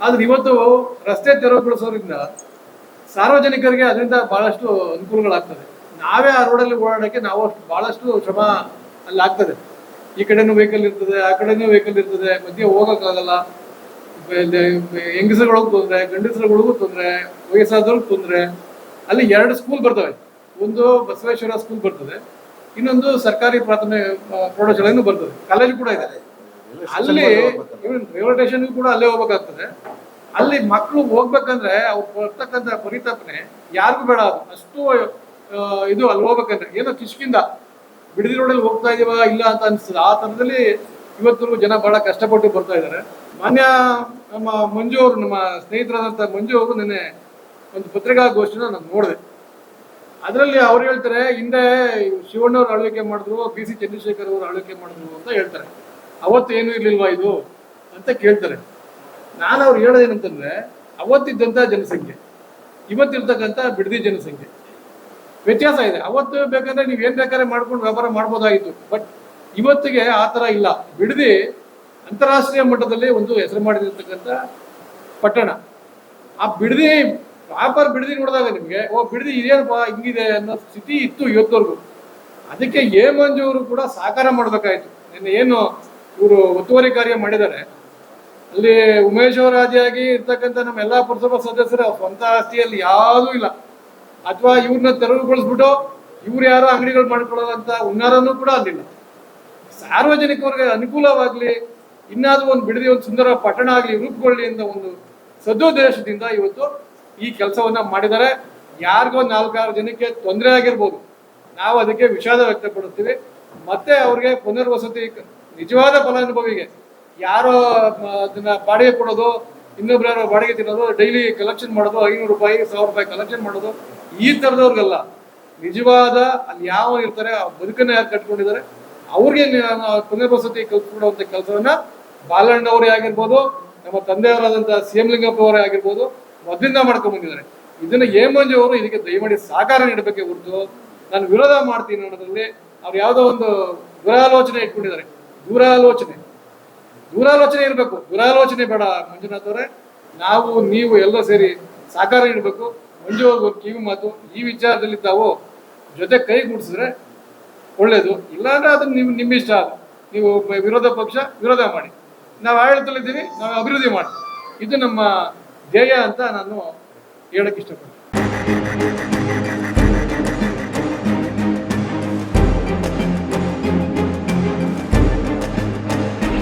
ಆದ್ರೆ ಇವತ್ತು ರಸ್ತೆ ತೆರವುಗೊಳಿಸೋದ್ರಿಂದ ಸಾರ್ವಜನಿಕರಿಗೆ ಅದರಿಂದ ಬಹಳಷ್ಟು ಅನುಕೂಲಗಳಾಗ್ತದೆ. ನಾವೇ ಆ ರೋಡಲ್ಲಿ ಓಡಾಡೋಕ್ಕೆ ನಾವು ಬಹಳಷ್ಟು ಶ್ರಮ ಅಲ್ಲಿ ಆಗ್ತದೆ. ಈ ಕಡೆನೂ ವೆಹಿಕಲ್ ಇರ್ತದೆ, ಆ ಕಡೆನೂ ವೆಹಿಕಲ್ ಇರ್ತದೆ, ಮಧ್ಯೆ ಹೋಗೋಕ್ಕಾಗಲ್ಲ. ಹೆಂಗಸರುಗಳಿಗೂ ತೊಂದರೆ, ಗಂಡಸರುಗಳಿಗೂ ತೊಂದರೆ, ವಯಸ್ಸಾದವ್ರಿಗೆ ತೊಂದರೆ. ಅಲ್ಲಿ 2 ಸ್ಕೂಲ್ ಬರ್ತವೆ. ಒಂದು ಬಸವೇಶ್ವರ ಸ್ಕೂಲ್ ಬರ್ತದೆ, ಇನ್ನೊಂದು ಸರ್ಕಾರಿ ಪ್ರಾಥಮಿಕ ಪ್ರೌಢಶಾಲೆನೂ ಬರ್ತದೆ, ಕಾಲೇಜು ಕೂಡ ಇದೆ. ಅಲ್ಲಿ ರೈಲ್ವೆ ಸ್ಟೇಷನ್ಗೂ ಕೂಡ ಅಲ್ಲೇ ಹೋಗ್ಬೇಕಾಗ್ತದೆ. ಅಲ್ಲಿ ಮಕ್ಕಳು ಹೋಗ್ಬೇಕಂದ್ರೆ ಅವ್ರು ಬರ್ತಕ್ಕಂಥ ಪರಿತಾಪನೆ ಯಾರಿಗೂ ಬೇಡ. ಅದು ಅಷ್ಟು ಇದು ಅಲ್ಲಿ ಹೋಗ್ಬೇಕಂದ್ರೆ ಏನೋ ಕಿಷ್ಕಿಂದ ಬಿಡದಿ ರೋಡಲ್ಲಿ ಹೋಗ್ತಾ ಇದೀವ ಇಲ್ಲ ಅಂತ ಅನಿಸ್ತದೆ. ಆ ಥರದಲ್ಲಿ ಇವತ್ತು ಜನ ಬಹಳ ಕಷ್ಟಪಟ್ಟು ಬರ್ತಾ ಇದ್ದಾರೆ. ಮಾನ್ಯ ನಮ್ಮ ಮಂಜು ಅವರು, ನಮ್ಮ ಸ್ನೇಹಿತರಾದಂಥ ಮಂಜು ಅವರು ನಿನ್ನೆ ಒಂದು ಪತ್ರಿಕಾಗೋಷ್ಠಿನ ನಾನು ನೋಡಿದೆ. ಅದರಲ್ಲಿ ಅವ್ರು ಹೇಳ್ತಾರೆ, ಹಿಂದೆ ಶಿವಣ್ಣವ್ರು ಆಳ್ವಿಕೆ ಮಾಡಿದ್ರು, BC ಚಂದ್ರಶೇಖರ್ ಅವರು ಆಳ್ವಿಕೆ ಮಾಡಿದ್ರು ಅಂತ ಹೇಳ್ತಾರೆ. ಅವತ್ತು ಏನು ಇರ್ಲಿಲ್ವಾ ಇದು ಅಂತ ಕೇಳ್ತಾರೆ. ನಾನು ಅವ್ರು ಹೇಳೋದೇನಂತಂದ್ರೆ, ಅವತ್ತಿದ್ದಂಥ ಜನಸಂಖ್ಯೆ ಇವತ್ತಿರ್ತಕ್ಕಂಥ ಬಿಡದಿ ಜನಸಂಖ್ಯೆ ವ್ಯತ್ಯಾಸ ಇದೆ. ಅವತ್ತು ಬೇಕಂದ್ರೆ ನೀವು ಏನ್ ಬೇಕಾದ್ರೆ ಮಾಡ್ಕೊಂಡು ವ್ಯಾಪಾರ ಮಾಡ್ಬೋದಾಗಿತ್ತು. ಬಟ್ ಇವತ್ತಿಗೆ ಆ ಥರ ಇಲ್ಲ. ಬಿಡದಿ ಅಂತಾರಾಷ್ಟ್ರೀಯ ಮಟ್ಟದಲ್ಲಿ ಒಂದು ಹೆಸರು ಮಾಡಿರ್ತಕ್ಕಂಥ ಪಟ್ಟಣ. ಆ ಬಿಡದಿ ವ್ಯಾಪಾರ ಬಿಡದಿ ನೋಡಿದಾಗ ನಿಮಗೆ ಬಿಡದಿ ಇದೇನಪ್ಪ ಹಿಂಗಿದೆ ಅನ್ನೋ ಸ್ಥಿತಿ ಇತ್ತು ಇವತ್ತವರೆಗೂ. ಅದಕ್ಕೆ ಮಂಜು ಅವರು ಕೂಡ ಸಹಕಾರ ಮಾಡ್ಬೇಕಾಯ್ತು. ನಿನ್ನೆ ಏನು ಇವರು ಒತ್ತುವರಿ ಕಾರ್ಯ ಮಾಡಿದ್ದಾರೆ, ಅಲ್ಲಿ ಉಮೇಶ್ ಅವರ ಆದಿಯಾಗಿ ಇರ್ತಕ್ಕಂಥ ನಮ್ಮ ಎಲ್ಲಾ ಪುರಸಭಾ ಸದಸ್ಯರ ಸ್ವಂತ ಆಸ್ತಿಯಲ್ಲಿ ಯಾವುದೂ ಇಲ್ಲ. ಅಥವಾ ಇವ್ರನ್ನ ತೆರವುಗೊಳಿಸ್ಬಿಟ್ಟು ಇವ್ರು ಯಾರೋ ಅಂಗಡಿಗಳು ಮಾಡ್ಕೊಳ್ಳೋದಂತ ಹುನ್ನಾರನೂ ಕೂಡ ಅಲ್ಲಿಲ್ಲ. ಸಾರ್ವಜನಿಕರಿಗೆ ಅನುಕೂಲವಾಗ್ಲಿ, ಇನ್ನಾದ್ರೂ ಒಂದು ಬಿಡದಿ ಒಂದು ಸುಂದರ ಪಟ್ಟಣ ಆಗ್ಲಿ ರೂಪುಗೊಳ್ಳಿ ಅಂತ ಒಂದು ಸದುದ್ದೇಶದಿಂದ ಇವತ್ತು ಈ ಕೆಲಸವನ್ನ ಮಾಡಿದ್ದಾರೆ. ಯಾರಿಗೋ 4-6 ಜನಕ್ಕೆ ತೊಂದರೆ ಆಗಿರ್ಬೋದು, ನಾವು ಅದಕ್ಕೆ ವಿಷಾದ ವ್ಯಕ್ತಪಡಿಸ್ತೀವಿ. ಮತ್ತೆ ಅವ್ರಿಗೆ ಪುನರ್ವಸತಿ ನಿಜವಾದ ಫಲಾನುಭವಿಗೆ ಯಾರೋ ಅದನ್ನ ಬಾಡಿಗೆ ಕೊಡೋದು, ಇನ್ನೊಬ್ರು ಯಾರೋ ಬಾಡಿಗೆ ತಿನ್ನೋದು, ಡೈಲಿ ಕಲೆಕ್ಷನ್ ಮಾಡೋದು, 500 ರೂಪಾಯಿ 1000 ರೂಪಾಯಿ ಕಲೆಕ್ಷನ್ ಮಾಡೋದು, ಈ ಥರದವ್ರಿಗೆಲ್ಲ ನಿಜವಾದ ಅಲ್ಲಿ ಯಾವ ಇರ್ತಾರೆ ಆ ಬದುಕನ್ನ ಯಾರು ಕಟ್ಕೊಂಡಿದ್ದಾರೆ ಅವ್ರಿಗೆ ಪುನರ್ವಸತಿ ಕಲ್ಪಿಸ್ಕೊಡುವಂಥ ಕೆಲಸವನ್ನ ಬಾಲಣ್ಣವರೇ ಆಗಿರ್ಬೋದು, ನಮ್ಮ ತಂದೆಯವರಾದಂಥ CM ಲಿಂಗಪ್ಪ ಅವರೇ ಆಗಿರ್ಬೋದು ಮೊದಲಿಂದ ಮಾಡ್ಕೊಂಡ್ ಬಂದಿದ್ದಾರೆ. ಇದನ್ನ ಮಂಜು ಅವರು ಇದಕ್ಕೆ ದಯಮಾಡಿ ಸಹಕಾರ ನೀಡಬೇಕೆ ಹೊರತು ನಾನು ವಿರೋಧ ಮಾಡ್ತೀನಿ ಅನ್ನೋದ್ರಲ್ಲಿ ಅವ್ರು ಯಾವುದೋ ಒಂದು ದುರಾಲೋಚನೆ ಇಟ್ಕೊಂಡಿದ್ದಾರೆ. ದೂರಾಲೋಚನೆ ಇರಬೇಕು, ದುರಾಲೋಚನೆ ಬೇಡ. ಮಂಜುನಾಥ್ ಅವರೇ, ನಾವು ನೀವು ಎಲ್ಲ ಸೇರಿ ಸಹಕಾರ ನೀಡಬೇಕು. ಮಂಜು ಅವ್ರಿಗೆ ಒಂದು ಕಿವಿ ಮಾತು, ಈ ವಿಚಾರದಲ್ಲಿ ತಾವು ಜೊತೆ ಕೈ ಗೂಡಿಸಿದ್ರೆ ಒಳ್ಳೇದು. ಇಲ್ಲಾಂದ್ರೆ ಅದನ್ನ ನಿಮ್ಮ ಇಷ್ಟ. ನೀವು ವಿರೋಧ ಪಕ್ಷ ವಿರೋಧ ಮಾಡಿ, ನಾವು ಆಡಳಿತದಲ್ಲಿದ್ದೀವಿ, ನಾವು ಅಭಿವೃದ್ಧಿ ಮಾಡ್ತೀವಿ. ಇದು ನಮ್ಮ ಧ್ಯೇಯ ಅಂತ ನಾನು ಹೇಳಕ್ ಇಷ್ಟಪಡ್ತೀನಿ.